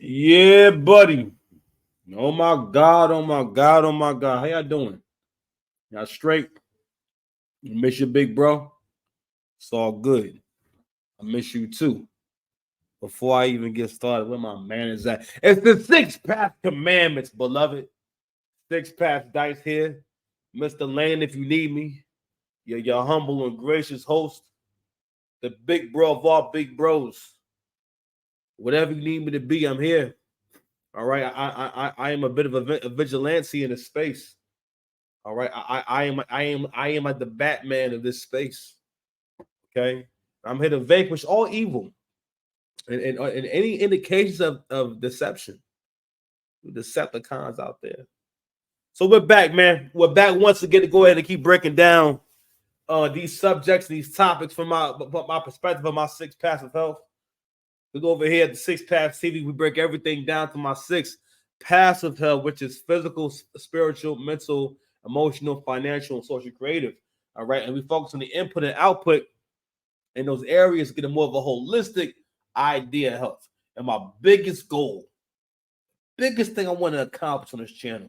Yeah, buddy. Oh my God, oh my God, oh my God. How y'all doing? Y'all straight? You miss your big bro? It's all good. I miss you too. Before I even get started, where my man is at? It's the six path commandments, beloved. Six path dice here. Mr. Lane, if you need me. You're your humble and gracious host, the big bro of all big bros. Whatever you need me to be, I'm here. All right. I am a bit of a vigilante in this space. All right, I am like the Batman of this space. Okay, I'm here to vanquish all evil and any indications of deception. Decepticons out there. So we're back, man. We're back once again to go ahead and keep breaking down these subjects, these topics from my perspective of my six paths of health. We go over here at the Six Paths TV. We break everything down to my six paths of health, which is physical, spiritual, mental, emotional, financial, and social creative. All right. And we focus on the input and output in those areas, get a more of a holistic idea of health. And my biggest goal, biggest thing I want to accomplish on this channel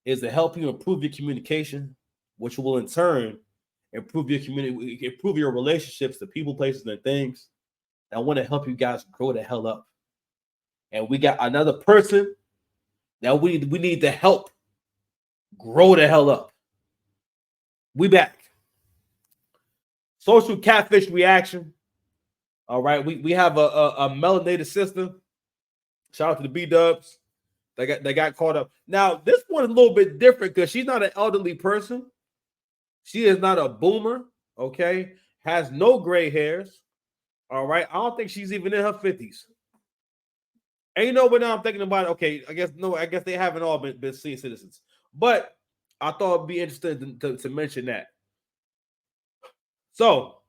is to help you improve your communication, which will in turn improve your community, improve your relationships to people, places, and things. I want to help you guys grow the hell up. And we got another person that we need to help grow the hell up. We back. Social catfish reaction. All right. We have a melanated sister. Shout out to the B-dubs. They got caught up. Now, this one is a little bit different because she's not an elderly person. She is not a boomer. Okay. Has no gray hairs. All right. I don't think she's even in her 50s. And you know what now I'm thinking about it? Okay, I guess they haven't all been senior citizens. But I thought it'd be interesting to mention that. So,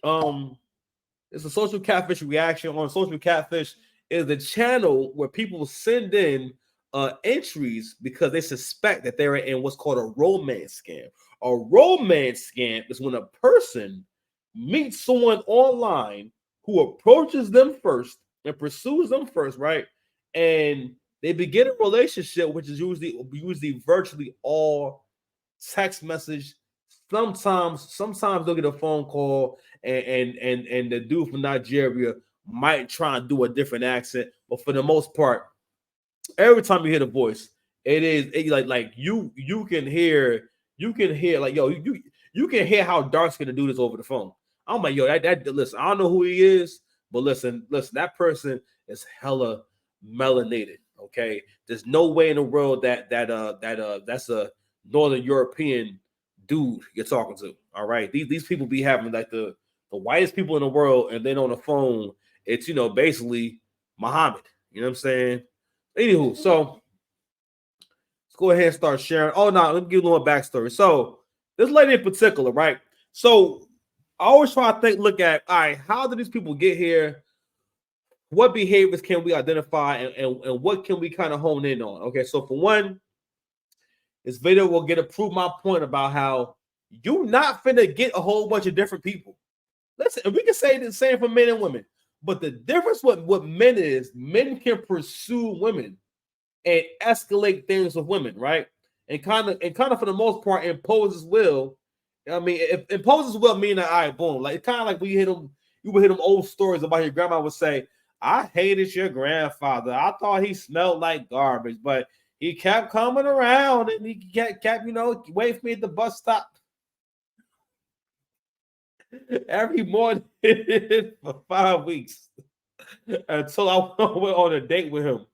it's a social catfish reaction. On social catfish is the channel where people send in entries because they suspect that they're in what's called a romance scam. A romance scam is when a person meets someone online who approaches them first and pursues them first, right? And they begin a relationship, which is usually virtually all text message. Sometimes they'll get a phone call, and the dude from Nigeria might try and do a different accent, but for the most part, every time you hear the voice, like you can hear like you can hear how Dark's gonna do this over the phone. I'm like, yo, that listen, I don't know who he is, but listen, that person is hella melanated. Okay, there's no way in the world that's a Northern European dude you're talking to. All right, these people be having like the whitest people in the world, and then on the phone, it's basically Muhammad. You know what I'm saying? Anywho, so let's go ahead and start sharing. Oh no, let me give you a little backstory. So this lady in particular, right? So I always try to look at, all right, how did these people get here? What behaviors can we identify, and what can we kind of hone in on? Okay, so for one, this video will get to prove my point about how you not finna get a whole bunch of different people. Listen, we can say the same for men and women, but the difference what men is, men can pursue women and escalate things with women, right? And kind of for the most part impose his will. I mean, if impose his will meaning all right, boom, like kind of like when you would hear them old stories about your grandma would say, I hated your grandfather. I thought he smelled like garbage, but he kept coming around and he kept wait for me at the bus stop every morning for 5 weeks until I went on a date with him.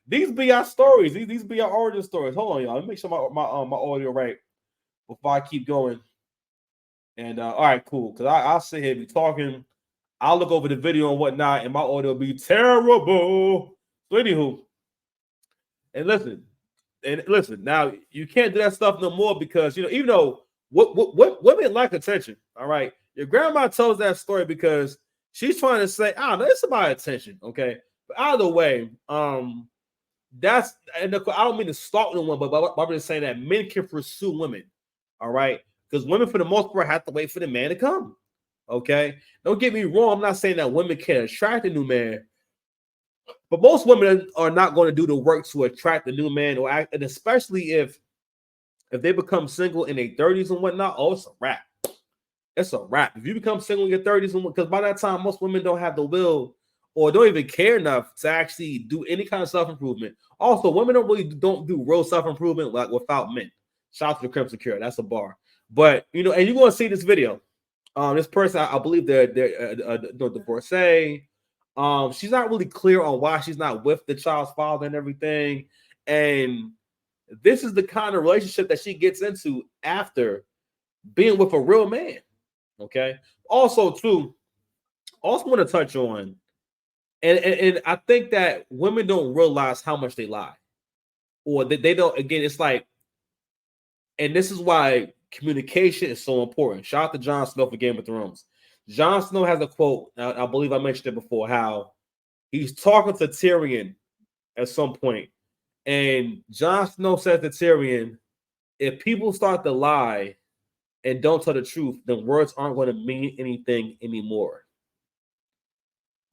These be our stories. These be our origin stories. Hold on, y'all. Let me make sure my audio right before I keep going. And all right, cool. Because I'll sit here be talking. I'll look over the video and whatnot, and my audio will be terrible. So anywho, and listen. Now you can't do that stuff no more because even though what women like attention. All right, your grandma tells that story because she's trying to say, I don't know, it's about attention. Okay, but either way, that's, and I don't mean to stalk no one, but I'm just saying that men can pursue women, all right? Because women, for the most part, have to wait for the man to come. Okay, don't get me wrong. I'm not saying that women can't attract a new man, But most women are not going to do the work to attract a new man, or act, and especially if they become single in their 30s and whatnot. Oh, it's a wrap. It's a wrap. If you become single in your 30s, because by that time, most women don't have the will or don't even care enough to actually do any kind of self-improvement. Also, women don't do real self-improvement like without men. Shout out to the Crimson Secure. That's a bar. But and you're gonna see this video. This person, I believe they're divorcee. She's not really clear on why she's not with the child's father and everything. And this is the kind of relationship that she gets into after being with a real man. Okay. Also, too, also want to touch on, and I think that women don't realize how much they lie, or that they don't. Again, it's like, and this is why communication is so important. Shout out to Jon Snow for Game of Thrones. Jon Snow has a quote. I believe I mentioned it before. How he's talking to Tyrion at some point, and Jon Snow says to Tyrion, "If people start to lie and don't tell the truth, then words aren't going to mean anything anymore."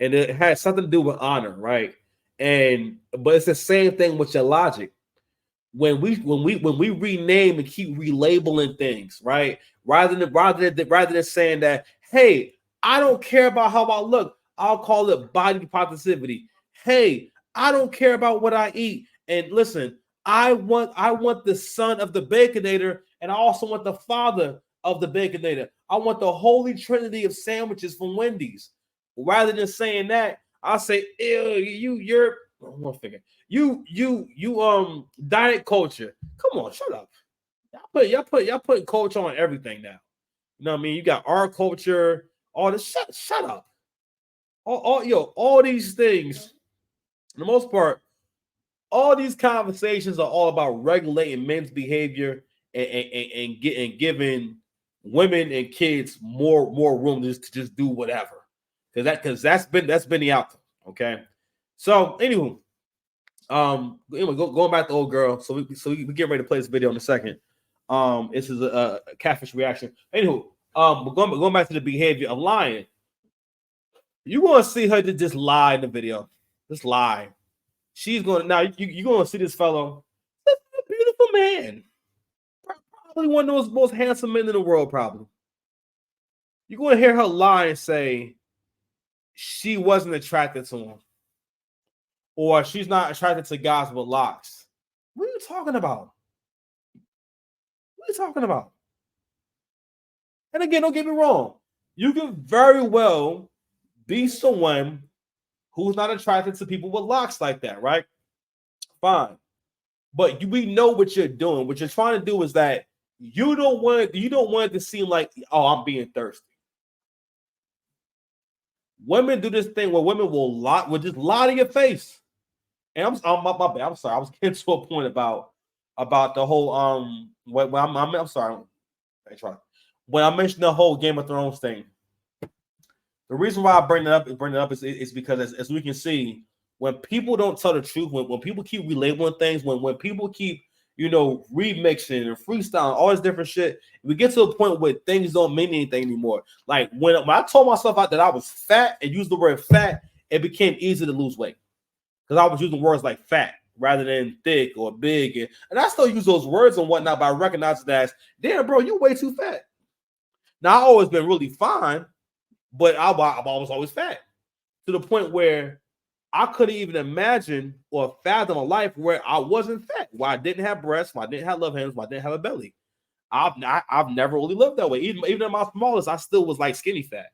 And it has something to do with honor, right? But it's the same thing with your logic. When we rename and keep relabeling things, right? Rather than saying that, hey, I don't care about how I look, I'll call it body positivity. Hey, I don't care about what I eat. And listen, I want the son of the Baconator, and I also want the father of the Baconator. I want the holy trinity of sandwiches from Wendy's. Rather than saying that, I'll say, ew, you're one figure. You diet culture. Come on, shut up. Y'all putting culture on everything now. You know what I mean? You got our culture, all this. Shut up. All these things, for the most part, all these conversations are all about regulating men's behavior and giving women and kids more room to just do whatever. Because that's been the outcome. Okay. So anywho, anyway, going back to old girl. So we get ready to play this video in a second. This is a catfish reaction. Anywho, we're going back to the behavior of lying. You're gonna see her just lie in the video. Just lie. She's gonna now. You're gonna see this fellow. This is a beautiful man. Probably one of those most handsome men in the world. Probably. You're gonna hear her lie and say she wasn't attracted to him, or she's not attracted to guys with locks. What are you talking about? What are you talking about? And again, don't get me wrong. You can very well be someone who's not attracted to people with locks like that, right? Fine. But we know what you're doing. What you're trying to do is that you don't want it to seem like, oh, I'm being thirsty. Women do this thing where women will just lie to your face. And I'm my bad. I'm sorry. I was getting to a point about the whole I'm sorry. When I mentioned the whole Game of Thrones thing, the reason why I bring it up is because as we can see, when people don't tell the truth, when people keep relabeling things, when people keep remixing and freestyling, all this different shit, we get to a point where things don't mean anything anymore. Like when I told myself out that I was fat and used the word fat, it became easy to lose weight because I was using words like fat rather than thick or big, and I still use those words and whatnot, but I recognize that as, damn, bro, you way too fat. Now I've always been really fine, but I was always fat to the point where I couldn't even imagine or fathom a life where I wasn't fat, where I didn't have breasts, where I didn't have love handles, where I didn't have a belly. I've never really lived that way. Even at my smallest, I still was like skinny fat.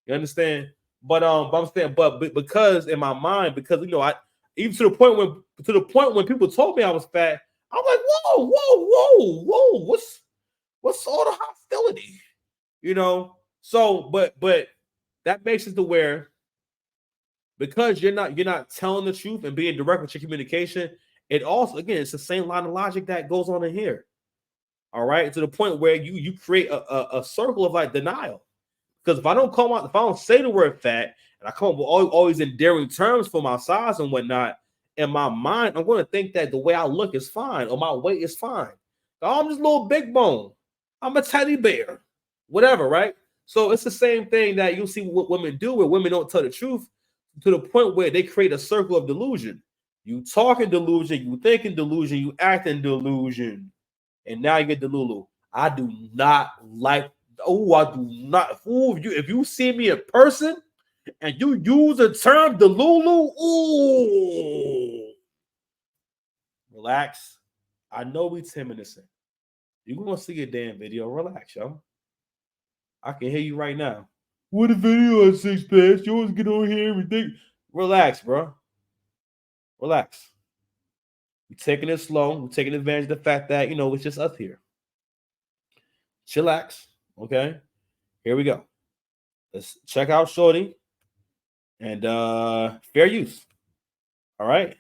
You understand? But I'm saying, but because in my mind, because I even to the point when people told me I was fat, I'm like, whoa, what's all the hostility? So but that makes it to where, because you're not telling the truth and being direct with your communication, it also, again, it's the same line of logic that goes on in here. All right, to the point where you create a circle of like denial. Because if I don't say the word fat, and I come up with all these endearing terms for my size and whatnot, in my mind, I'm going to think that the way I look is fine or my weight is fine. Oh, I'm just a little big bone. I'm a teddy bear, whatever, right? So it's the same thing that you'll see what women do, where women don't tell the truth. to the point where they create a circle of delusion. You talk in delusion, you think in delusion, you act in delusion, and now you get Delulu. I do not like. Oh, I do not. Ooh, if you see me in person and you use the term Delulu, ooh, relax. I know we 10 minutes in. You're gonna see a damn video. Relax, yo. I can hear you right now. What a video on Six Packs. You always get on here and think. Relax, bro. Relax. We're taking it slow. We're taking advantage of the fact that, it's just us here. Chillax. Okay. Here we go. Let's check out Shorty and fair use. All right.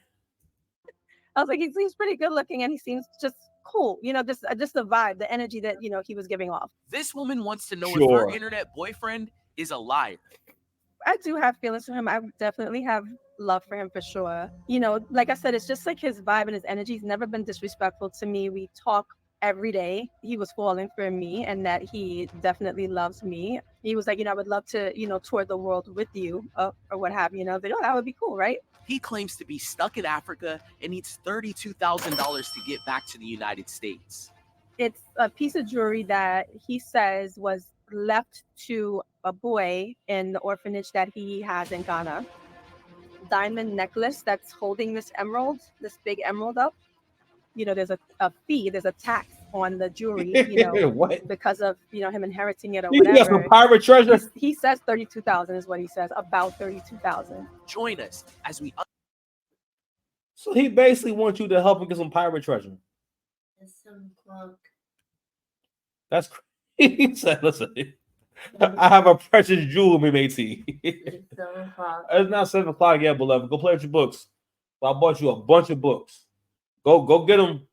I was like, he seems pretty good looking, and he seems just cool. Just the vibe, the energy that he was giving off. This woman wants to know if her internet boyfriend is a liar. I do have feelings for him. I definitely have love for him for sure. Like I said, it's just like his vibe and his energy. He's never been disrespectful to me. We talk every day. He was falling for me, and that he definitely loves me. He was like, I would love to, tour the world with you, or what have you. But that would be cool, right? He claims to be stuck in Africa and needs $32,000 to get back to the United States. It's a piece of jewelry that he says was left to a boy in the orphanage that he has in Ghana. Diamond necklace that's holding this big emerald up. There's a fee, there's a tax on the jewelry, what? Because of him inheriting it or He whatever. got some pirate treasure. He says 32,000 is what he says, about 32,000. Join us as we. So he basically wants you to help him get some pirate treasure. It's 7 o'clock. That's crazy. He said, listen, I have a precious jewel, me matey. It's 7 o'clock. It's not 7 o'clock yet, beloved. Go play with your books. So I bought you a bunch of books. Go get them.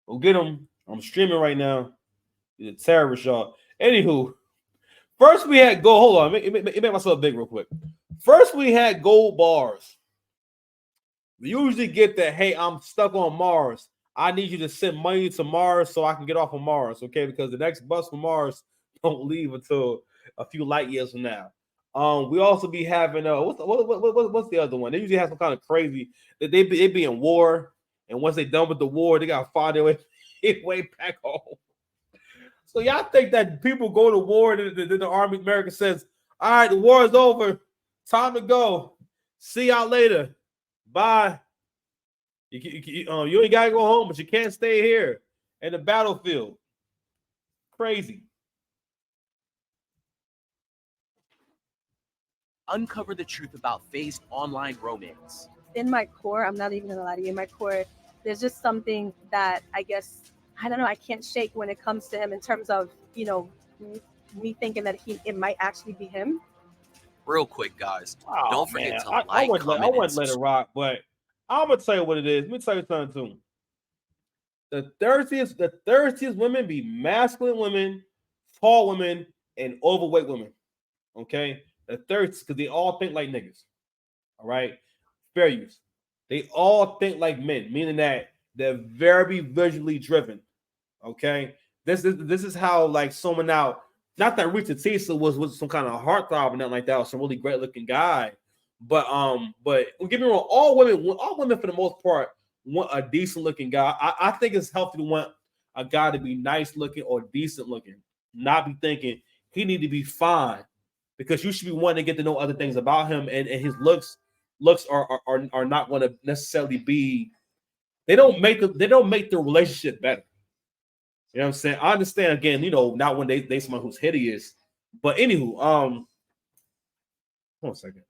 Go get them. I'm streaming right now. You're a terrorist, y'all. Anywho, first we had go. Hold on, make myself big real quick. First we had gold bars. We usually get that. Hey, I'm stuck on Mars. I need you to send money to Mars so I can get off of Mars, okay? Because the next bus from Mars don't leave until a few light years from now. We also be having what's the other one? They usually have some kind of crazy that they be in war. And once they done with the war, they got to find their way back home. So y'all think that people go to war and the Army America says, all right, the war is over. Time to go. See y'all later. Bye. You ain't got to go home, but you can't stay here in the battlefield. Crazy. Uncover the truth about Faye's online romance. In my core, I'm not even gonna lie to you, in my core, there's just something that I guess, I don't know, I can't shake when it comes to him in terms of, me thinking that it might actually be him. Real quick, guys, don't forget to like, I wouldn't comment, let it rock, but I'm gonna tell you what it is. Let me tell you something too. The thirstiest women be masculine women, tall women, and overweight women. Okay, the thirst because they all think like niggas. All right. Fair use. They all think like men, meaning that they're very visually driven. Okay, this is how like someone out. Not that Rita Tisa was some kind of heartthrob and nothing like that, or some really great looking guy, but don't get me wrong, all women for the most part want a decent looking guy. I think it's healthy to want a guy to be nice looking or decent looking, not be thinking he need to be fine, because you should be wanting to get to know other things about him, and his looks are not going to necessarily be. They don't make the relationship better. You know what I'm saying? I understand again, not when they someone who's hideous, but anywho, hold on a second,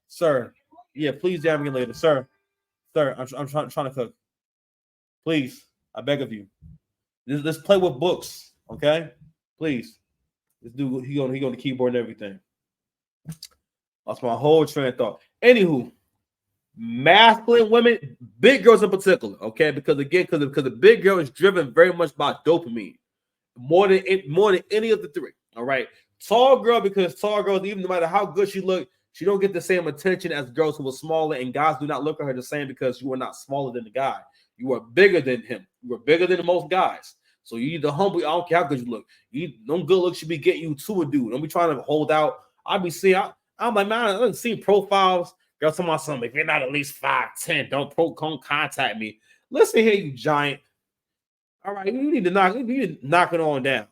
sir, yeah, please jam me later, sir, I'm trying to cook. Please, I beg of you, let's play with books, okay? Please, this dude he on the keyboard and everything. That's my whole train of thought. Anywho, masculine women, big girls in particular, okay? Because the big girl is driven very much by dopamine, more than any of the three. All right, tall girl, because tall girls, even no matter how good she look, she don't get the same attention as girls who are smaller, and guys do not look at her the same because you are not smaller than the guy. You are bigger than him. You are bigger than most guys. So you need to humble. I don't care how good you look. Them good looks should be getting you to a dude. Don't be trying to hold out. I be seeing. I'm like, man, I haven't seen profiles. Girl, talking about something. If you're not at least 5'10", don't contact me. Listen here, you giant. All right, you need to knock it on down.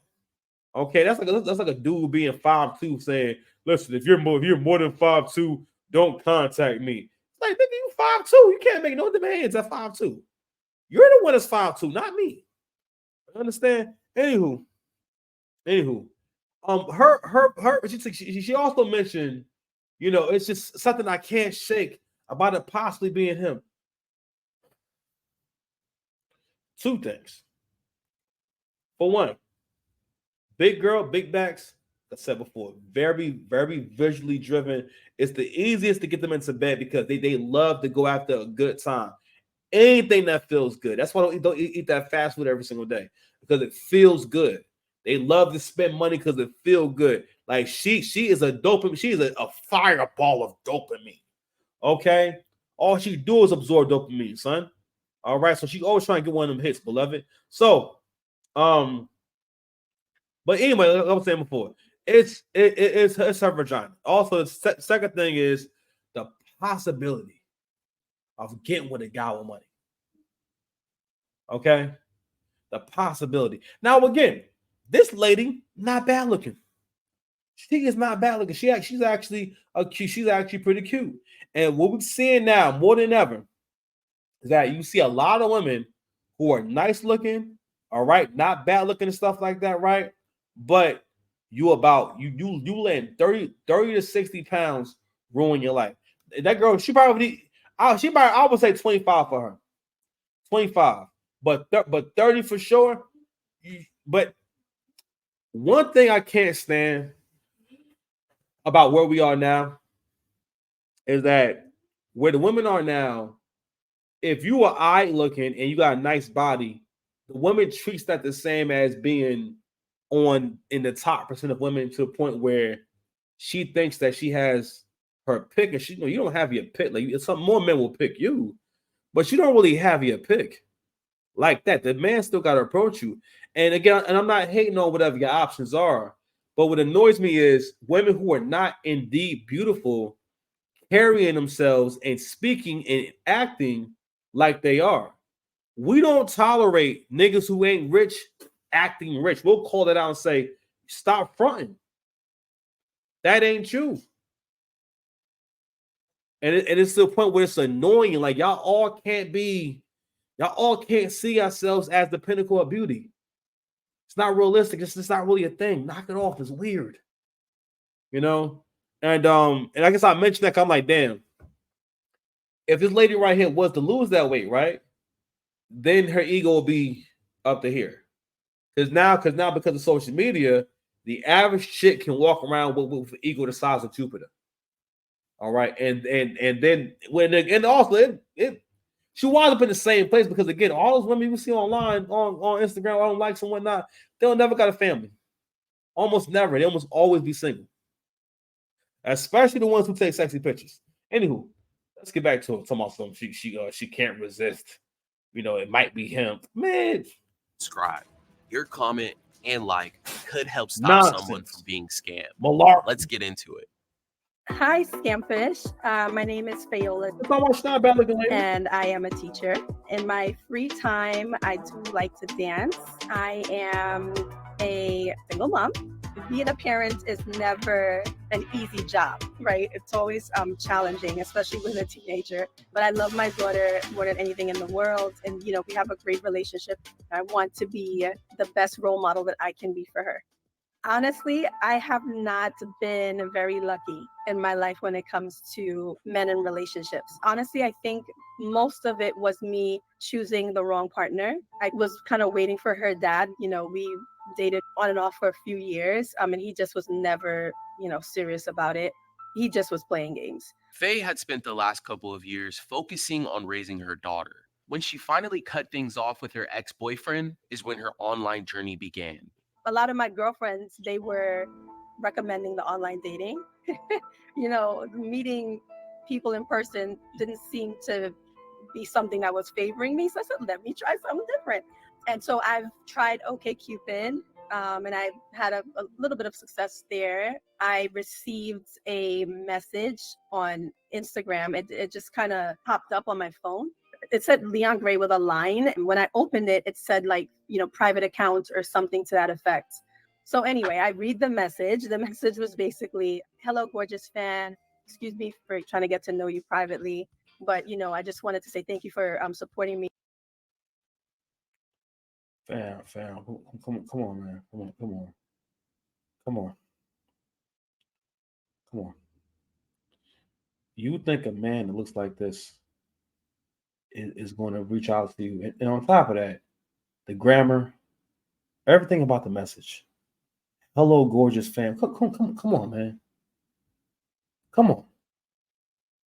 Okay, that's like a dude being 5'2" saying, listen, if you're more than 5'2", don't contact me. It's like, nigga, you 5'2", you can't make no demands at 5'2". You're the one that's 5'2", not me. Understand? Anywho, she also mentioned, it's just something I can't shake about it possibly being him. Two things. For one, big girl, big backs. Like I said before, very, very visually driven. It's the easiest to get them into bed because they love to go after a good time. Anything that feels good. That's why I don't eat that fast food every single day, because it feels good. They love to spend money because it feels good. Like she is a dopamine. She is a fireball of dopamine. Okay, all she do is absorb dopamine, son. All right, so she always trying to get one of them hits, beloved. So, but anyway, like I was saying before, it's her vagina. Also, the second thing is the possibility of getting with a guy with money. Okay, the possibility. Now, again, this lady not bad looking. She is not bad looking. She's actually cute. She's actually pretty cute. And what we're seeing now more than ever is that you see a lot of women who are nice looking, all right, not bad looking and stuff like that, right? But you land 30 to 60 pounds, ruin your life. That girl, I would say 25 for her. 25. But 30 for sure. But one thing I can't stand about where we are now is that where the women are now, if you are eye looking and you got a nice body, the woman treats that the same as being in the top percent of women, to a point where she thinks that she has her pick, and you don't have your pick. Like, some more men will pick you, but you don't really have your pick like that. The man still got to approach you. And again, and I'm not hating on whatever your options are, but what annoys me is women who are not indeed beautiful carrying themselves and speaking and acting like they are. We don't tolerate niggas who ain't rich acting rich. We'll call that out and say, stop fronting. That ain't you. And it's to the point where it's annoying. Like, y'all all can't see yourselves as the pinnacle of beauty. It's not realistic. It's just not really a thing. Knock it off. It's weird. And I guess I mentioned that 'cause I'm like, damn, if this lady right here was to lose that weight, right, then her ego will be up to here. Because now because of social media, the average chick can walk around with an ego the size of Jupiter. All right, and then she winds up in the same place, because again, all those women you see online on Instagram, on likes and whatnot, they'll never got a family. Almost never. They almost always be single. Especially the ones who take sexy pictures. Anywho, let's get back to it. Talking about something she can't resist. It might be him. Man, Subscribe. Your comment and like could help stop nonsense. Someone from being scammed. Malarkey. Let's get into it. Hi, Scamfish. My name is Fayola, lady. and I am a teacher. In my free time, I do like to dance. I am a single mom. Being a parent is never an easy job, right? It's always challenging, especially with a teenager. But I love my daughter more than anything in the world. And, we have a great relationship. I want to be the best role model that I can be for her. Honestly, I have not been very lucky in my life when it comes to men and relationships. Honestly, I think most of it was me choosing the wrong partner. I was kind of waiting for her dad. We dated on and off for a few years, and he just was never, serious about it. He just was playing games. Faye had spent the last couple of years focusing on raising her daughter. When she finally cut things off with her ex-boyfriend is when her online journey began. A lot of my girlfriends, they were recommending the online dating. Meeting people in person didn't seem to be something that was favoring me. So I said, let me try something different. And so I've tried OkCupid, and I've had a little bit of success there. I received a message on Instagram. It just kind of popped up on my phone. It said Leon Gray with a line. And when I opened it, it said like, private account or something to that effect. So anyway, I read the message. The message was basically, hello, gorgeous fan. Excuse me for trying to get to know you privately. But, I just wanted to say thank you for supporting me. Fam. Come on, man. Come on. You think a man that looks like this is going to reach out to you? And on top of that, the grammar, everything about the message. Hello, gorgeous fam. Come on, man. Come on.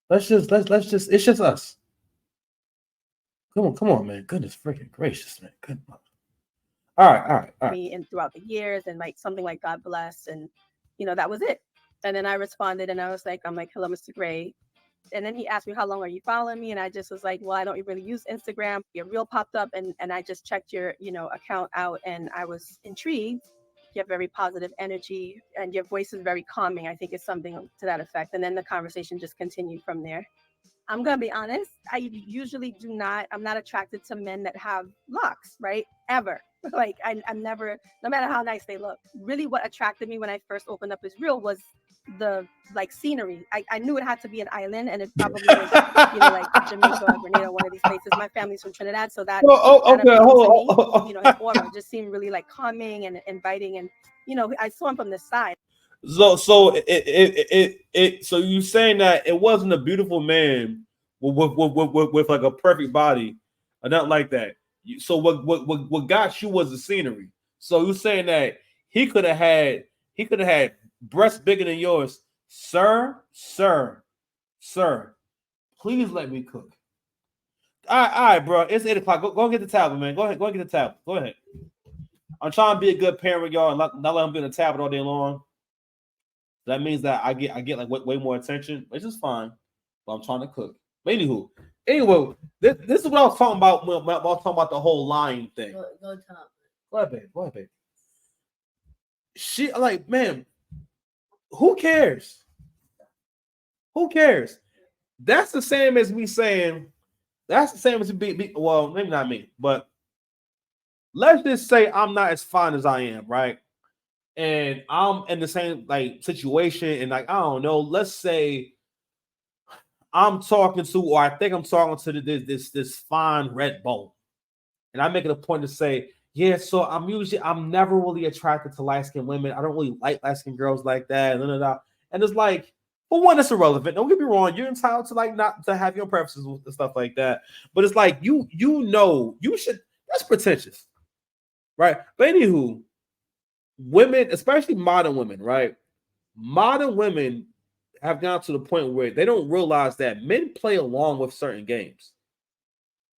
Let's just. It's just us. Come on, man. Goodness freaking gracious, man. Good. All right. Me and throughout the years, and like something like God bless, and that was it. And then I responded, and I'm like, hello, Mr. Gray. And then he asked me, how long are you following me? And I just was like, well, I don't really use Instagram. Your reel popped up, and I just checked your account out, and I was intrigued. You have very positive energy, and your voice is very calming. I think it's something to that effect. And then the conversation just continued from there. I'm gonna be honest. I usually I'm not attracted to men that have locks, right? Ever. Like I'm never, no matter how nice they look. Really, what attracted me when I first opened up his reel was the scenery. I knew it had to be an island, and it probably was like Jamaica or Grenada, one of these places. My family's from Trinidad, so that okay, hold on. His aura just seemed really like calming and inviting, and I saw him from the side. So so you saying that it wasn't a beautiful man with like a perfect body or nothing like that. So what got you was the scenery. So you saying that he could have had breasts bigger than yours, sir. Please let me cook. All right, bro. It's 8:00. Go and get the tablet, man. Go ahead. Go and get the tablet. Go ahead. I'm trying to be a good parent, y'all, and not let him be on the tablet all day long. That means that I get like way more attention, which is fine. But I'm trying to cook. But anyway, this is what I was talking about when I was talking about the whole lying thing. Go top. Go ahead, babe. She like, man, who cares? Who cares? That's the same as me saying. That's the same as be well, maybe not me, but let's just say I'm not as fine as I am, right? And I'm in the same like situation, and like I don't know, let's say I'm talking to, or I think I'm talking to this fine red bone, and I make it a point to say, yeah, so I'm never really attracted to light-skinned women. I don't really like light-skinned girls like that. And it's like, for one, it's irrelevant. Don't get me wrong, you're entitled to like not to have your preferences and stuff like that. But it's like you should. That's pretentious, right? But anywho, women, especially modern women, right? Modern women have gotten to the point where they don't realize that men play along with certain games.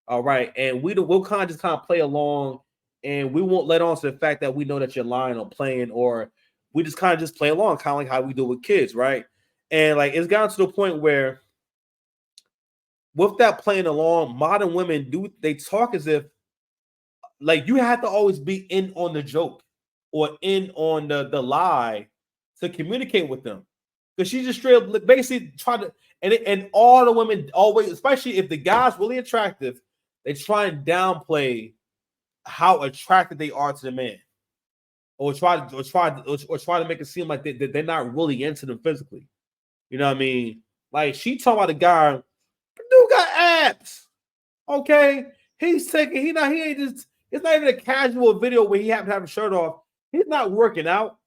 All right. And we'll kind of play along, and we won't let on to the fact that we know that you're lying or playing, or we just kind of just play along, kind of like how we do with kids, right? And like it's gotten to the point where with that playing along, modern women they talk as if like you have to always be in on the joke or in on the lie to communicate with them. Because she just straight up basically try to, and all the women always, especially if the guy's really attractive, they try and downplay how attracted they are to the man, or try to make it seem like they're not really into them physically. You know what I mean? Like she talking about a guy, dude got abs. Okay, he's taking he ain't just. It's not even a casual video where he happens to have a shirt off. He's not working out.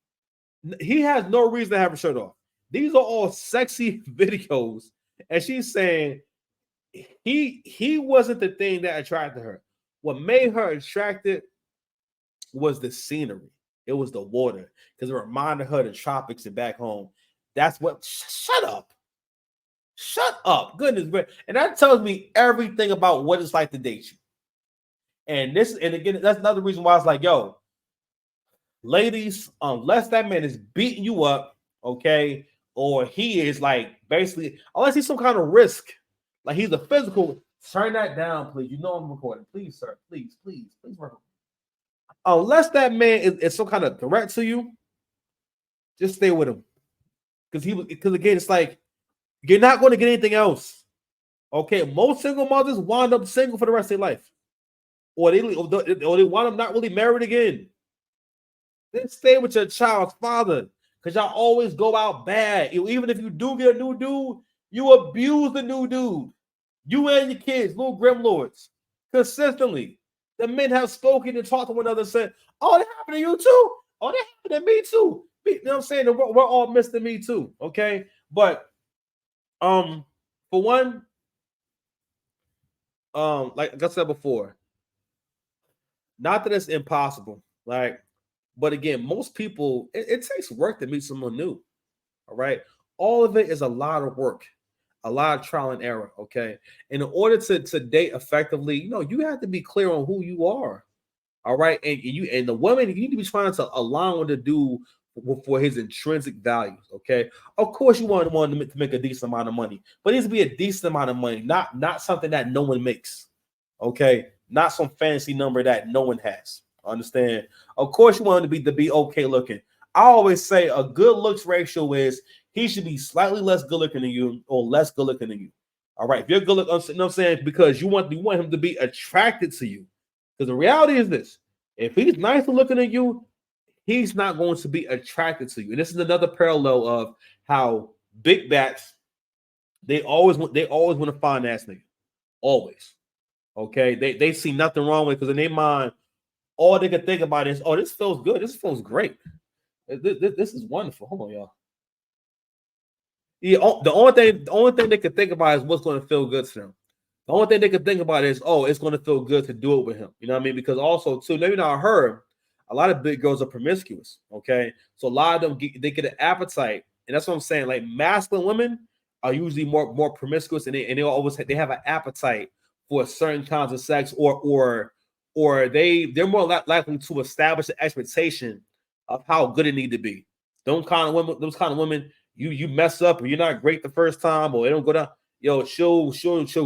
He has no reason to have a shirt off. These are all sexy videos, and she's saying he wasn't the thing that attracted her. What made her attracted was the scenery. It was the water, because it reminded her of the tropics and back home. That's what. Shut up. Goodness gracious. And that tells me everything about what it's like to date you. And again, that's another reason why I was like, yo, ladies, unless that man is beating you up, okay, or he is like basically, unless he's some kind of risk, like he's a physical, turn that down, please. You know I'm recording. Please, sir. Please work. Unless that man is some kind of threat to you, just stay with him. because again, it's like you're not going to get anything else. Okay, most single mothers wind up single for the rest of their life, or they wind up not really married again. Then stay with your child's father, because y'all always go out bad. Even if you do get a new dude, you abuse the new dude. You and your kids, little grim lords, consistently. The men have spoken and talked to one another and said, "Oh, that happened to you too. Oh, that happened to me too." You know what I'm saying? We're all Mr. Me too. Okay, but for one, like I said before, not that it's impossible, like, but again, most people it takes work to meet someone new. All right, all of it is a lot of work, a lot of trial and error. Okay, and in order to date effectively, you have to be clear on who you are. All right, and the woman, you need to be trying to align with the dude for his intrinsic values. Okay, of course you want to make a decent amount of money, but it needs to be a decent amount of money, not something that no one makes. Okay, not some fancy number that no one has. Understand? Of course you want him to be okay looking. I always say a good looks ratio is he should be slightly less good looking than you or less good looking than you. All right, if you're good looking, you know what I'm saying, because you want him to be attracted to you. Because the reality is this: if he's nicer looking than you, he's not going to be attracted to you. And this is another parallel of how big bats they always want to find ass nigga. Always. Okay. They see nothing wrong with it because in their mind, all they can think about is, oh, this feels good. This feels great. This is wonderful. Hold on, y'all. Yeah, the only thing they can think about is what's going to feel good to them. The only thing they can think about is, oh, it's going to feel good to do it with him. You know what I mean? Because also, too, maybe not her, a lot of big girls are promiscuous. Okay, so a lot of them they get an appetite, and that's what I'm saying. Like masculine women are usually more promiscuous, and they always they have an appetite for certain kinds of sex, or they're more likely to establish an expectation of how good it need to be. Those kind of women, you mess up or you're not great the first time, or it don't go down. Yo, she'll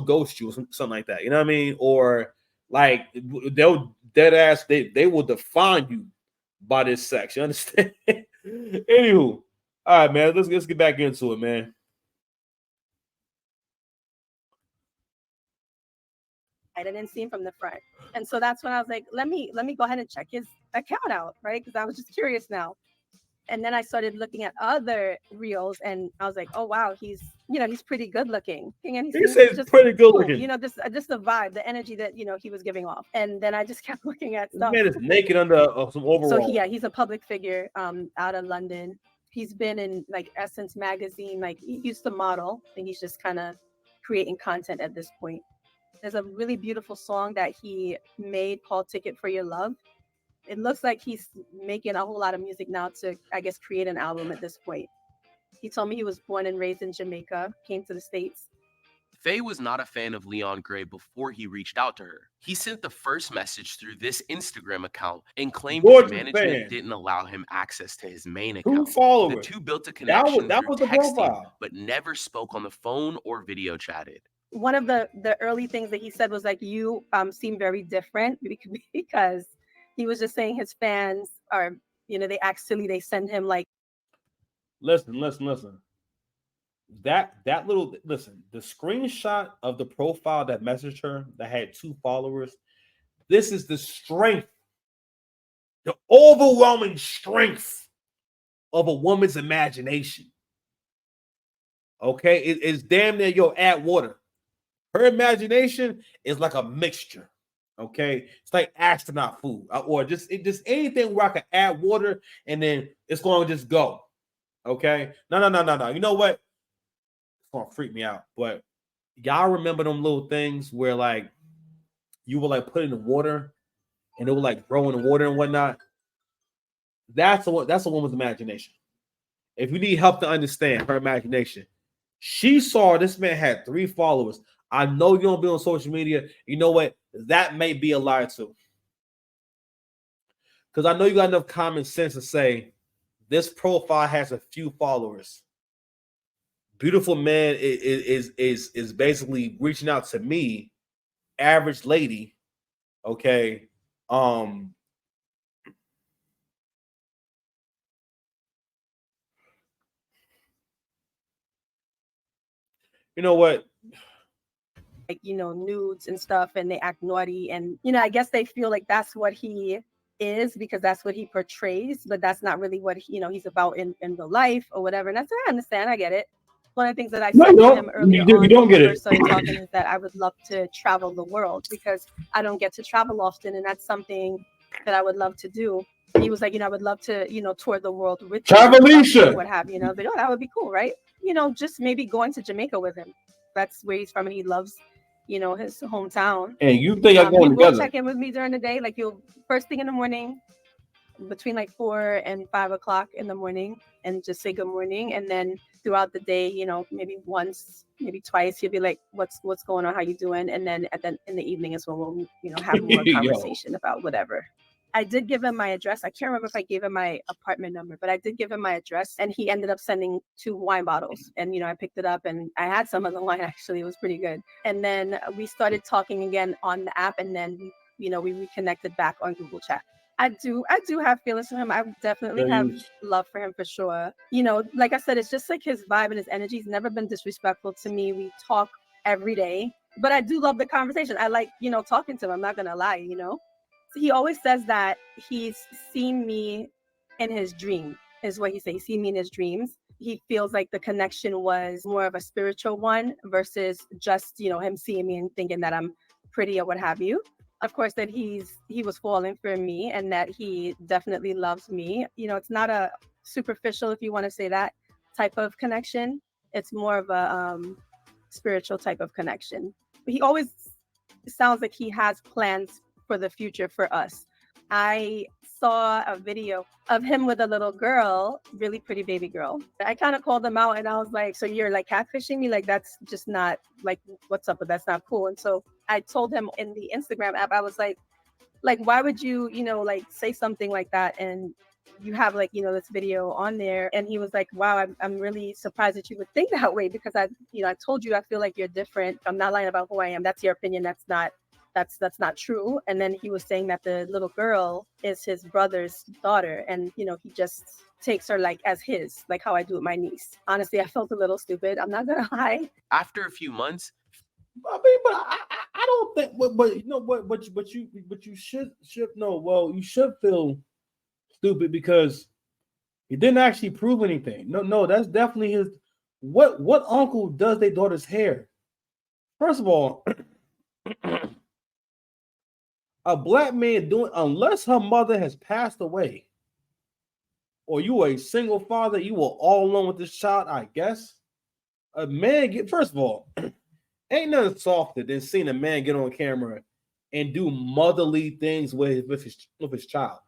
ghost you or something like that. You know what I mean? Or like they'll dead ass they will define you by this sex. You understand? Anywho, all right, man. Let's get back into it, man. I didn't see him from the front, and so that's when I was like, let me go ahead and check his account out, right? Because I was just curious now. And then I started looking at other reels, and I was like, oh wow, he's pretty good looking, and he He seems says just pretty good cool, looking. just the vibe, the energy that he was giving off. And then I just kept looking at This stuff. man is naked under some overalls. So he's a public figure out of London. He's been in like Essence magazine, like he used to model, and he's just kind of creating content at this point. There's a really beautiful song that he made called Ticket for Your Love. It looks like he's making a whole lot of music now to, I guess, create an album at this point. He told me he was born and raised in Jamaica, came to the States. Faye was not a fan of Leon Gray before he reached out to her. He sent the first message through this Instagram account and claimed his management didn't allow him access to his main account. The two built a connection through texting, but never spoke on the phone or video chatted. One of the early things that he said was like, you seem very different, because he was just saying his fans are, they actually, they send him like. Listen. That little listen, the screenshot of the profile that messaged her that had 2 followers. This is the strength, the overwhelming strength of a woman's imagination. Okay, it's damn near add water. Her imagination is like a mixture. Okay, it's like astronaut food, or just anything where I can add water and then it's going to just go. Okay, no. You know what? It's gonna freak me out. But y'all remember them little things where like you were like put in the water and it would like grow in the water and whatnot. That's a woman's imagination. If you need help to understand her imagination, she saw this man had 3 followers. I know you don't be on social media. You know what? That may be a lie too. Because I know you got enough common sense to say this profile has a few followers. Beautiful man is basically reaching out to me, average lady. Okay. You know what? Like, nudes and stuff, and they act naughty, and I guess they feel like that's what he is because that's what he portrays, but that's not really what he's about in real life or whatever. And I understand, I get it. One of the things that I said to him earlier on don't when get we it. first started talking is that I would love to travel the world because I don't get to travel often, and that's something that I would love to do. He was like, I would love to, tour the world with Travelisha, what have you. But that would be cool, right? Just maybe going to Jamaica with him. That's where he's from, and he loves, his hometown. And you think I'm going you together? Will check in with me during the day, like you'll first thing in the morning, between like 4 and 5 o'clock in the morning, and just say good morning, and then throughout the day, maybe once, maybe twice, you'll be like, what's going on, how you doing? And then in the evening is when we'll have more conversation about whatever. I did give him my address. I can't remember if I gave him my apartment number, but I did give him my address, and he ended up sending 2 wine bottles. And, I picked it up, and I had some of the wine, actually. It was pretty good. And then we started talking again on the app, and then, we reconnected back on Google Chat. I do have feelings for him. I definitely have love for him for sure. Like I said, it's just like his vibe and his energy. He's never been disrespectful to me. We talk every day, but I do love the conversation. I like, talking to him. I'm not going to lie, He always says that he's seen me in his dream, is what he says. He's seen me in his dreams. He feels like the connection was more of a spiritual one versus just, him seeing me and thinking that I'm pretty or what have you. Of course, that he was falling for me and that he definitely loves me. It's not a superficial, if you want to say that, type of connection. It's more of a spiritual type of connection. But he always sounds like he has plans for the future for us. I saw a video of him with a little girl, really pretty baby girl. I kind of called him out and I was like, so you're like catfishing me? Like, that's just not like, what's up? But that's not cool. And so I told him in the Instagram app, I was like, why would you, like say something like that? And you have like, this video on there. And he was like, wow, I'm really surprised that you would think that way because I told you, I feel like you're different. I'm not lying about who I am. That's your opinion. That's not true. And then he was saying that the little girl is his brother's daughter. And, he just takes her like as his, like how I do with my niece. Honestly, I felt a little stupid. I'm not going to lie. After a few months. I mean, but I don't think, but you know what, but you should know. Well, you should feel stupid because he didn't actually prove anything. No, that's definitely his. What uncle does their daughter's hair? First of all, a black man doing, unless her mother has passed away, or you are a single father, you are all alone with this child. I guess a man first of all. Ain't nothing softer than seeing a man get on camera and do motherly things with his child.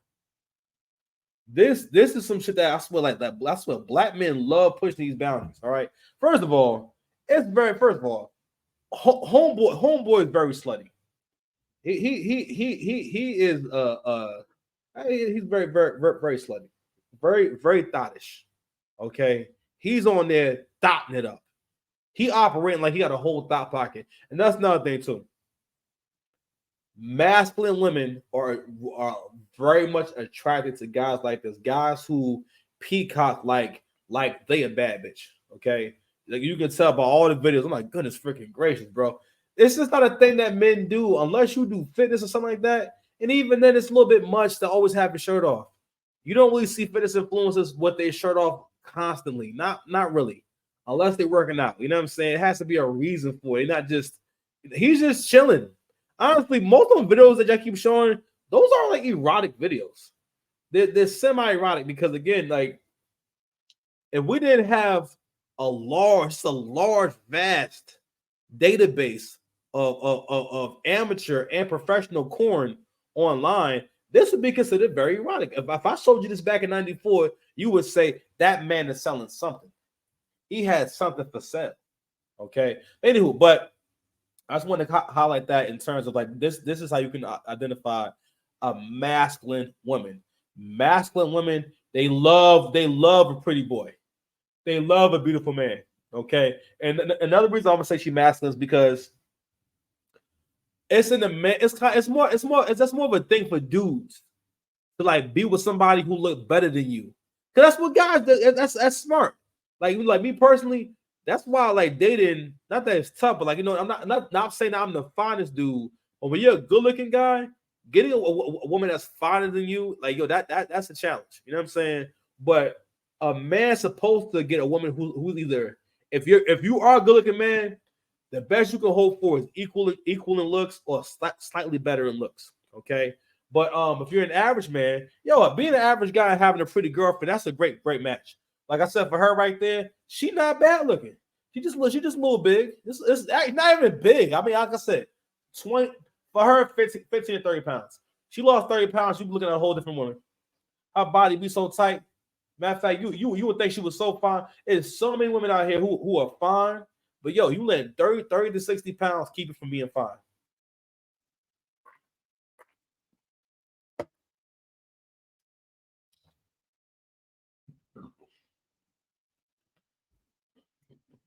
This is some shit that I swear I swear black men love pushing these boundaries. All right. First of all, homeboy is very slutty. He is he's very very slutty, very thottish. Okay, he's on there thotting it up. He operating like he got a whole thought pocket. And that's another thing, too. Masculine women are very much attracted to guys like this. Guys who peacock like they a bad bitch. Okay? Like you can tell by all the videos. I'm like, goodness freaking gracious, bro. It's just not a thing that men do unless you do fitness or something like that. And even then, it's a little bit much to always have your shirt off. You don't really see fitness influencers with their shirt off constantly. Not really. Unless they're working out. You know what I'm saying? It has to be a reason for it. Not just, he's just chilling. Honestly, most of the videos that y'all keep showing, those are like erotic videos. They're semi-erotic because, again, like, if we didn't have a large, vast database of amateur and professional porn online, this would be considered very erotic. If I showed you this back in 94, you would say that man is selling something. He had something for sale. Okay. Anywho, but I just want to highlight that in terms of like this is how you can identify a masculine woman. Masculine women, they love a pretty boy. They love a beautiful man. Okay. And another reason I'm gonna say she's masculine is because it's in the man. It's more of a thing for dudes to like be with somebody who look better than you. Because that's what guys do. That's smart. Like me personally, That's why like dating, not that it's tough, but like I'm not saying that I'm the finest dude, but when you're a good looking guy, getting a woman that's finer than you, like that's a challenge. You know what I'm saying? But a man's supposed to get a woman who's either if you are a good looking man, the best you can hope for is equal in looks or slightly better in looks. Okay. But if you're an average man, being an average guy and having a pretty girlfriend, that's a great match. Like I said, for her right there, she not bad looking. She just a little big. It's not even big. I mean, like I said, 20 for her, 15 to 30 pounds. She lost 30 pounds. She be looking at a whole different woman. Her body be so tight. Matter of fact, you would think she was so fine. There's so many women out here who are fine, but you let 30 to 60 pounds keep it from being fine.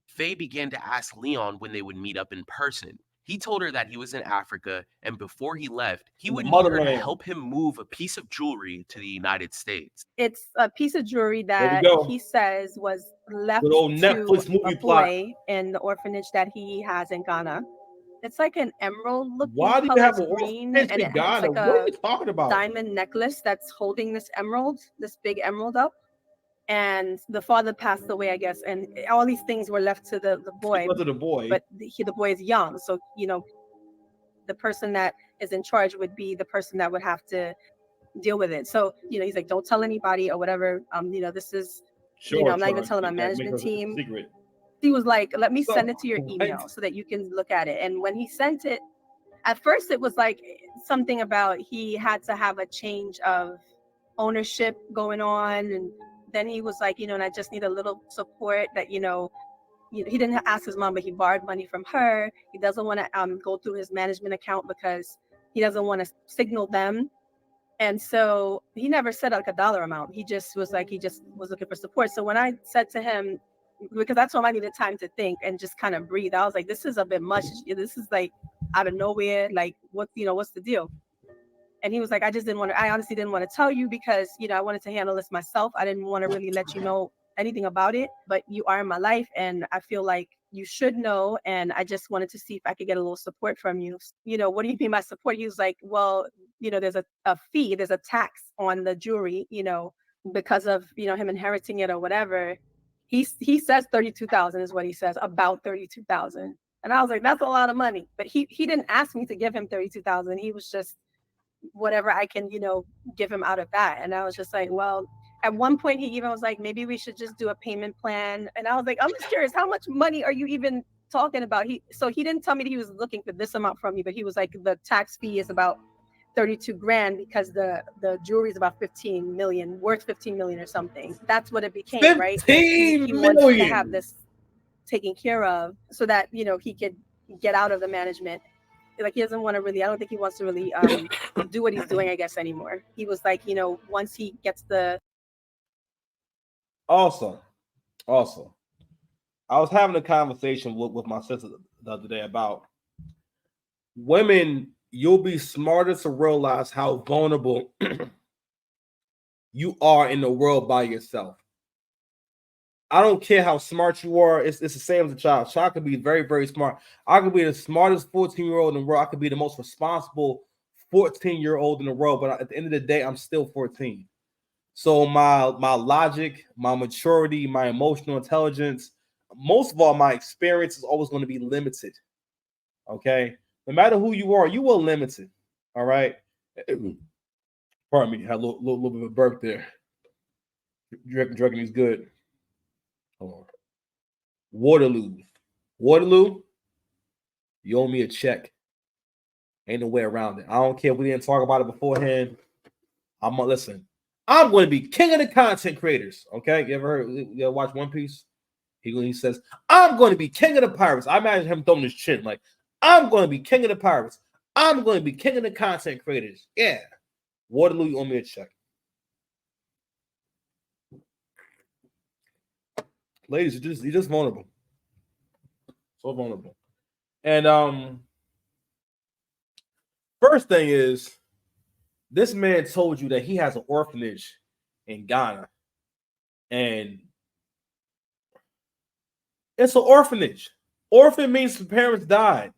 Faye began to ask Leon when they would meet up in person. He told her that he was in Africa, and before he left, he would need her to help him move a piece of jewelry to the United States. It's a piece of jewelry that he says was left to a boy in the orphanage that he has in Ghana. It's like an emerald-looking color green, and it's like a diamond necklace that's holding this big emerald up. And the father passed away, I guess, and all these things were left to the boy. But the boy is young, so the person that is in charge would be the person that would have to deal with it. So he's like, don't tell anybody or whatever. This is I'm not even telling my management team. Secret. He was like, let me send it to your email so that you can look at it. And when he sent it, at first it was like something about he had to have a change of ownership going on, and then he was like, and I just need a little support that, he didn't ask his mom, but he borrowed money from her. He doesn't want to go through his management account because he doesn't want to signal them. And so he never said like a dollar amount. He just was looking for support. So when I said to him, because I told him I needed time to think and just kind of breathe, I was like, this is a bit much. This is like out of nowhere. Like, what's the deal? And he was like, I honestly didn't want to tell you because, I wanted to handle this myself. I didn't want to really let you know anything about it, but you are in my life and I feel like you should know. And I just wanted to see if I could get a little support from you. What do you mean by support? He was like, well, there's a fee, there's a tax on the jewelry, because of, him inheriting it or whatever. He says 32,000 is what he says, about 32,000. And I was like, that's a lot of money. But he didn't ask me to give him 32,000. He was just whatever I can, give him out of that. And I was just like, well, at one point he even was like, maybe we should just do a payment plan. And I was like, I'm just curious, how much money are you even talking about? So he didn't tell me that he was looking for this amount from me, but he was like, the tax fee is about 32 grand because the jewelry is about 15 million, worth 15 million or something. That's what it became, right? He wants to have this taken care of so that, he could get out of the management. Like, he doesn't want to really, I don't think he wants to really do what he's doing, I guess, anymore. He was like, once he gets the... Awesome. I was having a conversation with my sister the other day about women. You'll be smarter to realize how vulnerable you are in the world by yourself. I don't care how smart you are. It's the same as a child. Child could be very, very smart. I could be the smartest 14-year-old in the world. I could be the most responsible 14-year-old in the world. But at the end of the day, I'm still 14. So my logic, my maturity, my emotional intelligence, most of all, my experience is always going to be limited. Okay? No matter who you are limited. All right? Pardon me. Had a little bit of a burp there. Drinking is good. Hold on. Waterloo, you owe me a check. Ain't no way around it. I don't care if we didn't talk about it beforehand. I'm going to be king of the content creators. Okay, you ever watch One Piece? He says, I'm going to be king of the pirates. I imagine him throwing his chin like, I'm going to be king of the pirates. I'm going to be king of the content creators. Yeah, Waterloo, you owe me a check. Ladies, you're just vulnerable. So vulnerable. And first thing is, this man told you that he has an orphanage in Ghana. And It's an orphanage. Orphan means the parents died.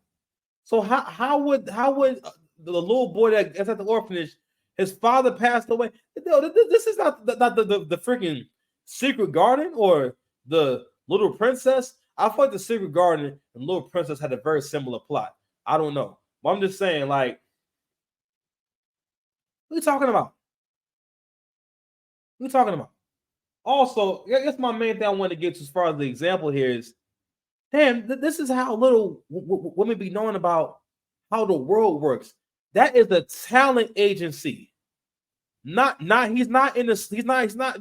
So how would the little boy that's at the orphanage, his father passed away? No, this is not the freaking Secret Garden or the Little Princess. I thought the Secret Garden and Little Princess had a very similar plot. I don't know, but I'm just saying, like, what are you talking about? What are you talking about? Also, I guess my main thing I want to get to as far as the example here is, damn, this is how little women be knowing about how the world works. That is a talent agency. He's not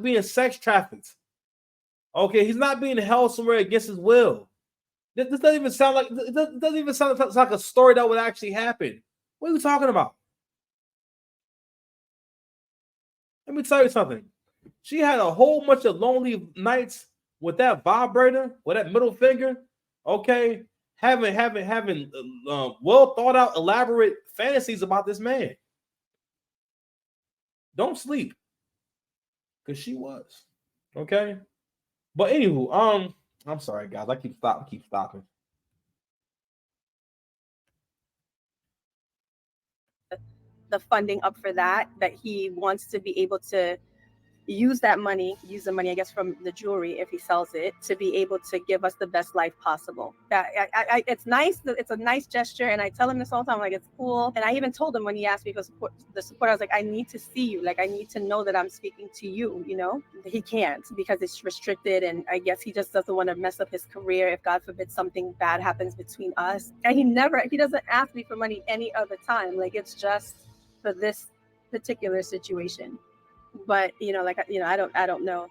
being sex trafficked. Okay, he's not being held somewhere against his will. This doesn't even sound like like a story that would actually happen. What are you talking about? Let me tell you something. She had a whole bunch of lonely nights with that vibrator, with that middle finger. Okay, having well thought out, elaborate fantasies about this man. Don't sleep, because she was. Okay, but anywho, I'm sorry, guys. I keep stopping. The funding up for that he wants to be able to use the money, I guess, from the jewelry, if he sells it, to be able to give us the best life possible. That it's nice. It's a nice gesture, and I tell him this all the time. Like, it's cool. And I even told him when he asked me for the support, I was like, I need to see you. Like, I need to know that I'm speaking to you. You know, he can't because it's restricted, and I guess he just doesn't want to mess up his career if, God forbid, something bad happens between us. And he doesn't ask me for money any other time. Like, it's just for this particular situation. But I don't know,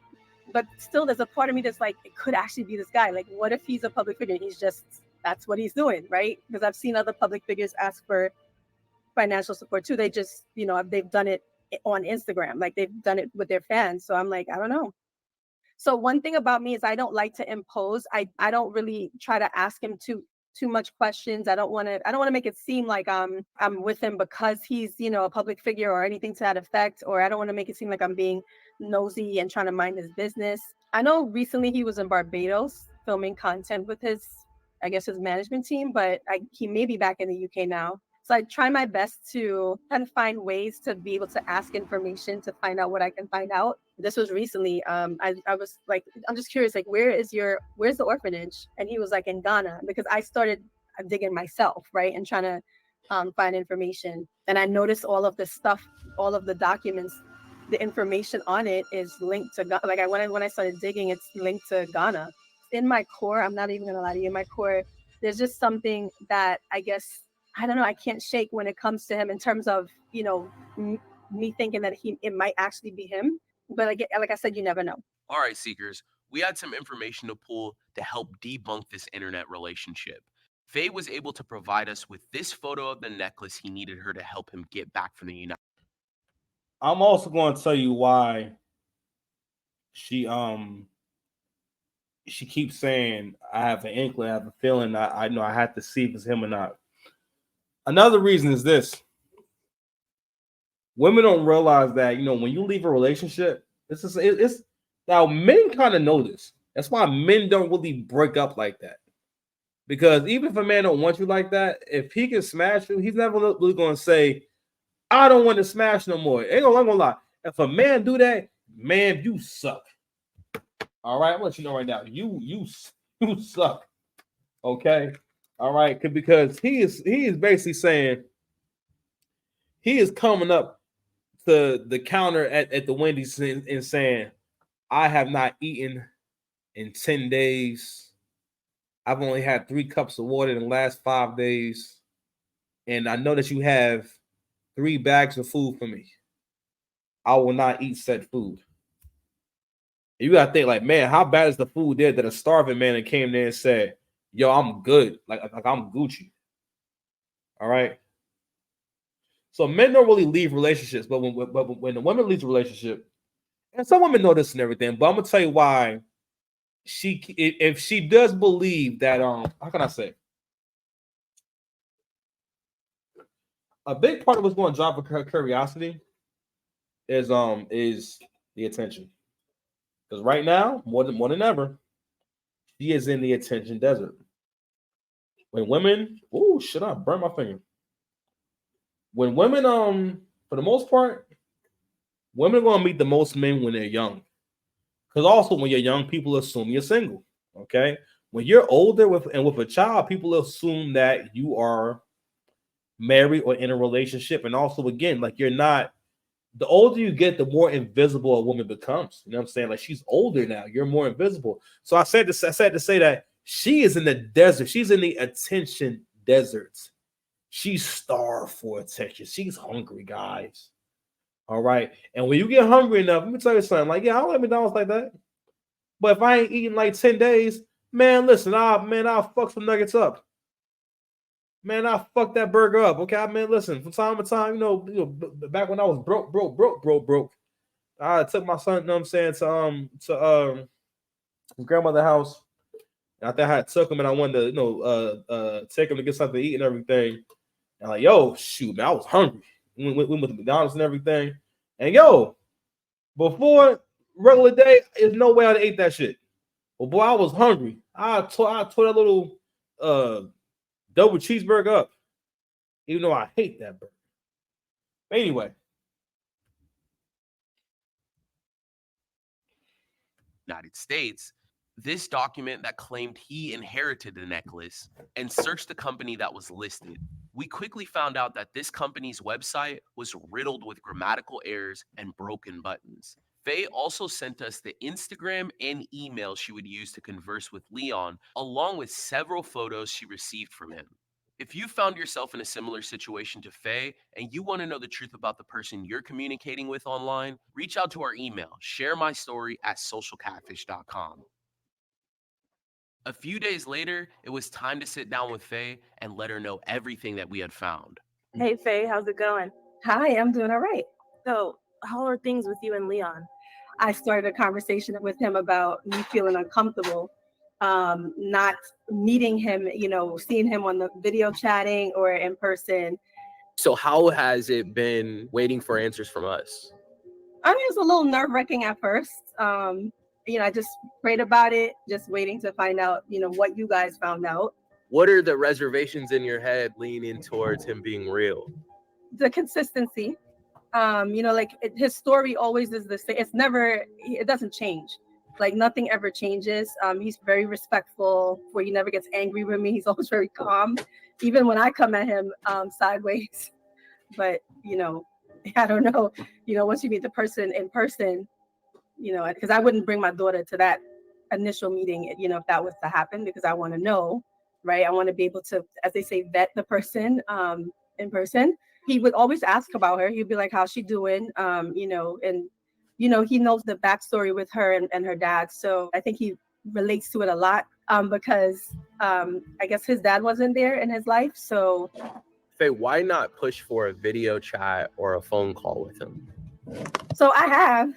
but still there's a part of me that's like, it could actually be this guy. Like, what if he's a public figure and that's what he's doing, right? Because I've seen other public figures ask for financial support too. They just, they've done it on Instagram, like they've done it with their fans. So I'm like, I don't know. So one thing about me is I don't like to impose. I don't really try to ask him too much questions. I don't want to make it seem like I'm with him because he's, a public figure or anything to that effect, or I don't want to make it seem like I'm being nosy and trying to mind his business. I know recently he was in Barbados filming content with his management team, but he may be back in the UK now. So I try my best to kind of find ways to be able to ask information to find out what I can find out. This was recently. I was like, I'm just curious, like, where's the orphanage? And he was like, in Ghana, because I started digging myself, right, and trying to find information. And I noticed all of this stuff, all of the documents, the information on it is linked to Ghana. Like, when I started digging, it's linked to Ghana. In my core, I'm not even gonna lie to you, in my core, there's just something that I guess, I don't know, I can't shake when it comes to him in terms of, me thinking that it might actually be him. But like I said, you never know. All right, Seekers, we had some information to pull to help debunk this internet relationship. Faye was able to provide us with this photo of the necklace he needed her to help him get back from the United States. I'm also going to tell you why she keeps saying, I have an inkling, I have a feeling, I know I have to see if it's him or not. Another reason is this. Women don't realize that, when you leave a relationship, it's now men kind of know this. That's why men don't really break up like that. Because even if a man don't want you like that, if he can smash you, he's never really going to say, I don't want to smash no more. I'm gonna lie. If a man do that, man, you suck. All right, I'm gonna let you know right now. You suck. Okay. All right, because he is basically saying, he is coming up to the counter at the Wendy's and saying, I have not eaten in 10 days. I've only had 3 cups of water in the last 5 days. And I know that you have 3 bags of food for me. I will not eat said food. You gotta think, like, man, how bad is the food there that a starving man that came there and said, yo, I'm good. Like I'm Gucci. All right. So men don't really leave relationships, but when the woman leaves a relationship, and some women know this and everything, but I'm gonna tell you why if she does believe that, how can I say? A big part of what's going to drive her curiosity is the attention. Because right now, more than ever, She is in the attention desert. When women, oh shit, I burn my finger. When women, for the most part, women are gonna meet the most men when they're young. Because also when you're young, people assume you're single. Okay. When you're older with a child, people assume that you are married or in a relationship. And also, again, like you're not. The older you get, the more invisible a woman becomes. You know what I'm saying? Like she's older now, you're more invisible. So I said to say that she is in the desert. She's in the attention desert. She's starved for attention. She's hungry, guys. All right. And when you get hungry enough, let me tell you something. Like, yeah, I don't like McDonald's like that. But if I ain't eating like 10 days, man, listen, I'll fuck some nuggets up. Man, I fucked that burger up. Okay, man, listen, from time to time, you know, back when I was broke, I took my son, you know what I'm saying, to his grandmother's house. And I think I took him and I wanted to, take him to get something to eat and everything. And like, yo, shoot, man, I was hungry. We went to McDonald's and everything. And yo, before regular day, there's no way I'd ate that shit. But boy, I was hungry. I tore that little double cheeseburger up. Even though I hate that burger. But anyway. United States, this document that claimed he inherited the necklace and searched the company that was listed. We quickly found out that this company's website was riddled with grammatical errors and broken buttons. Faye also sent us the Instagram and email she would use to converse with Leon, along with several photos she received from him. If you found yourself in a similar situation to Faye and you want to know the truth about the person you're communicating with online, reach out to our email, sharemystory@socialcatfish.com. A few days later, it was time to sit down with Faye and let her know everything that we had found. Hey, Faye, how's it going? Hi, I'm doing all right. So, how are things with you and Leon? I started a conversation with him about me feeling uncomfortable, not meeting him, seeing him on the video chatting or in person. So how has it been waiting for answers from us? I mean, it was a little nerve-wracking at first. I just prayed about it, just waiting to find out, what you guys found out. What are the reservations in your head leaning towards him being real? The consistency. His story always is the same. It doesn't change. Like nothing ever changes. He's very respectful, where he never gets angry with me. He's always very calm, even when I come at him sideways. But, I don't know, once you meet the person in person, because I wouldn't bring my daughter to that initial meeting, if that was to happen, because I want to know, right? I want to be able to, as they say, vet the person in person. He would always ask about her. He'd be like, how's she doing? He knows the backstory with her and her dad. So I think he relates to it a lot because I guess his dad wasn't there in his life. So Faye, why not push for a video chat or a phone call with him? So I have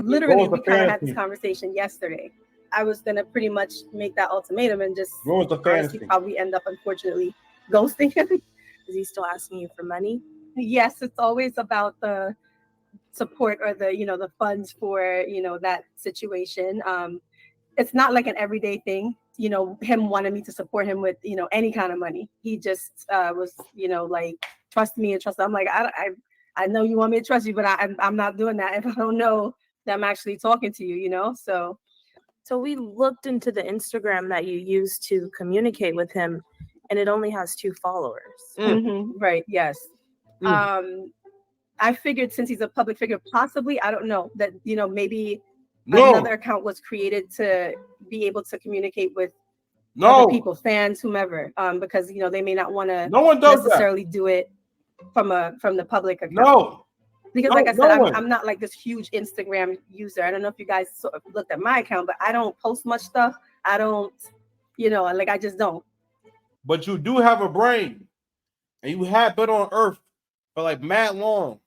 literally, we kind of had this conversation yesterday. I was going to pretty much make that ultimatum and just honestly probably end up, unfortunately, ghosting him. Is he still asking you for money? Yes, it's always about the support or the funds for, that situation. It's not like an everyday thing, him wanting me to support him with, any kind of money. He just was, like, trust me and trust. I'm like, I know you want me to trust you, but I'm not doing that if I don't know that I'm actually talking to you, So we looked into the Instagram that you used to communicate with him, and it only has 2 followers. Mm-hmm. Right. Yes. I figured since he's a public figure, possibly, I don't know, that, maybe another account was created to be able to communicate with other people, fans, whomever, because, they may not want to necessarily do it from the public account. Because like I said, I'm not like this huge Instagram user. I don't know if you guys sort of looked at my account, but I don't post much stuff. I don't, I just don't. But you do have a brain, and you have been on Earth for like mad long.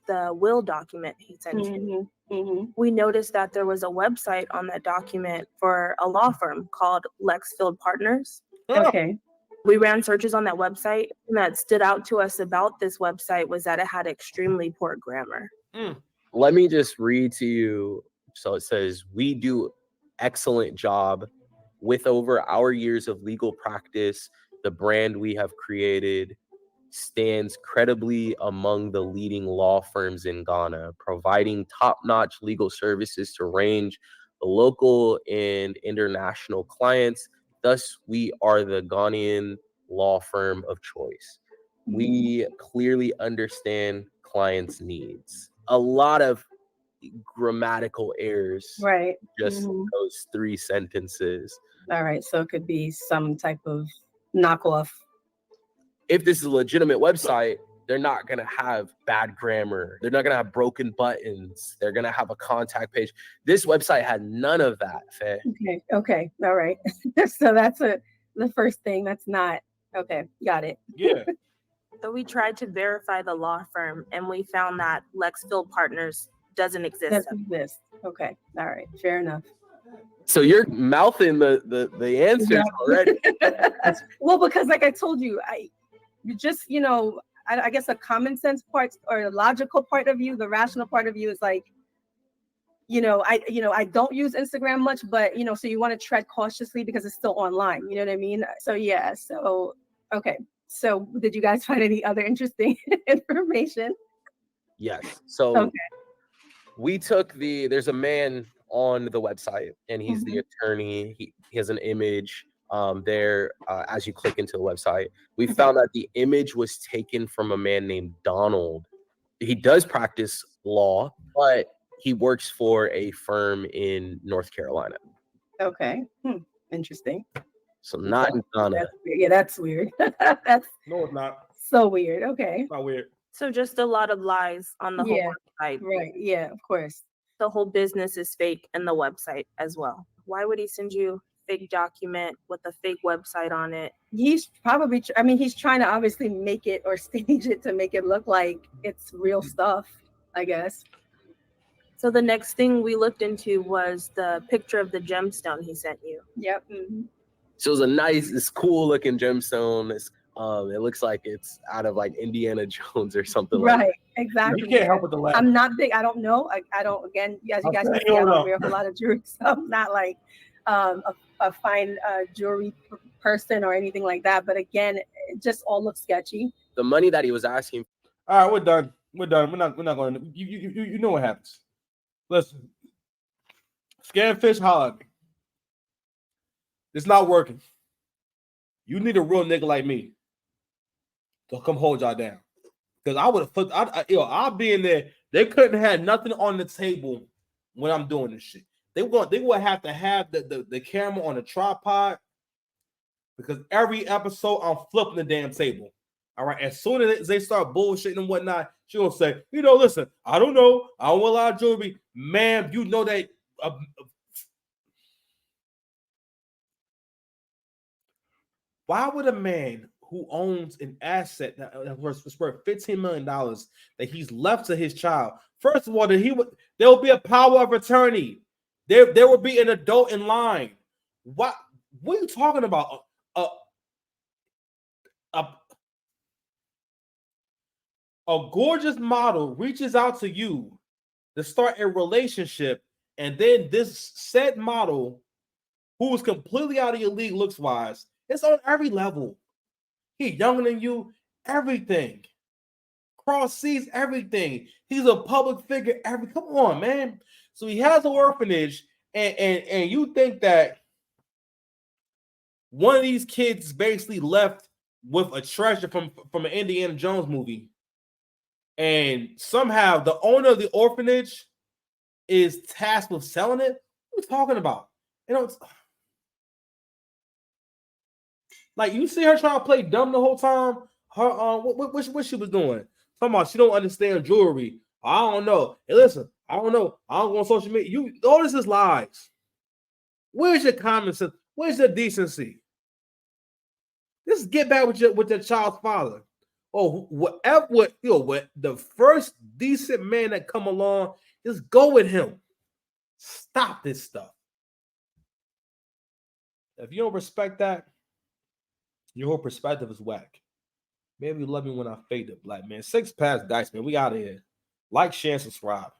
The will document he sent you. Mm-hmm. We noticed that there was a website on that document for a law firm called Lexfield Partners. Okay. We ran searches on that website, and that stood out to us about this website was that it had extremely poor grammar. Let me just read to you So it says, we do excellent job with over our years of legal practice. The brand we have created stands credibly among the leading law firms in Ghana, providing top-notch legal services to range local and international clients. Thus, we are the Ghanaian law firm of choice. We clearly understand clients' needs. A lot of grammatical errors, Right. just those 3 sentences. All right. So it could be some type of knockoff. If this is a legitimate website, they're not going to have bad grammar. They're not going to have broken buttons. They're going to have a contact page. This website had none of that, Faye. Okay. All right. So that's the first thing. That's not okay. Got it. Yeah. So we tried to verify the law firm, and we found that Lexfield Partners doesn't exist. Doesn't exist. Okay. All right. Fair enough. So you're mouthing the answers already. Well, because like I told you, you just, I guess a common sense part or a logical part of you, the rational part of you is like, I don't use Instagram much, but so you want to tread cautiously because it's still online. You know what I mean? So yeah. So okay. So did you guys find any other interesting information? Yes. So we took there's a man on the website, and he's the attorney. He has an image there as you click into the website. We found that the image was taken from a man named Donald. He does practice law, but he works for a firm in North Carolina. Okay. Interesting. So not in Ghana. That's weird. That's No, it's not. So weird. Okay. It's not weird. So just a lot of lies on the whole website. Right. Yeah, of course. The whole business is fake, and the website as well. Why would he send you a fake document with a fake website on it? He's probably, he's trying to obviously make it or stage it to make it look like it's real stuff, I guess. So the next thing we looked into was the picture of the gemstone he sent you. Yep. So it was this cool looking gemstone. It looks like it's out of like Indiana Jones or something like that. Right, exactly. You can't help with the laugh. I'm not big. I don't know. I don't, again, as you guys can see, I don't wear a lot of jewelry. So I'm not like a fine jewelry person or anything like that. But again, it just all looks sketchy. The money that he was asking. All right, we're done. We're not going to, you know what happens. Listen, Scamfish holla at me. It's not working. You need a real nigga like me to come hold y'all down. Because I would have put, I'll be in there. They couldn't have nothing on the table when I'm doing this shit. They would have to have the camera on a tripod, because every episode I'm flipping the damn table. All right. As soon as they start bullshitting and whatnot, she gonna say, listen, I don't know. I don't want a lot of jewelry. Ma'am, you know that. Why would a man who owns an asset that was worth $15 million that he's left to his child, first of all, there will be a power of attorney. There will be an adult in line. What are you talking about? A gorgeous model reaches out to you to start a relationship, and then this said model, who is completely out of your league looks wise, it's on every level. He's younger than you, everything. Cross sees everything. He's a public figure. Come on, man. So he has an orphanage, and you think that one of these kids is basically left with a treasure from an Indiana Jones movie, and somehow the owner of the orphanage is tasked with selling it? What are you talking about? Like, you see her trying to play dumb the whole time. Her what she was doing? Talking about she don't understand jewelry. I don't know. Hey, listen, I don't know. I don't go on social media. All this is lies. Where's your common sense? Where's your decency? Just get back with your child's father. Or whatever, what the first decent man that come along, just go with him. Stop this stuff. If you don't respect that, your whole perspective is whack. Maybe you love me when I fade it, black man. 6 past dice, man. We out of here. Like, share, and subscribe.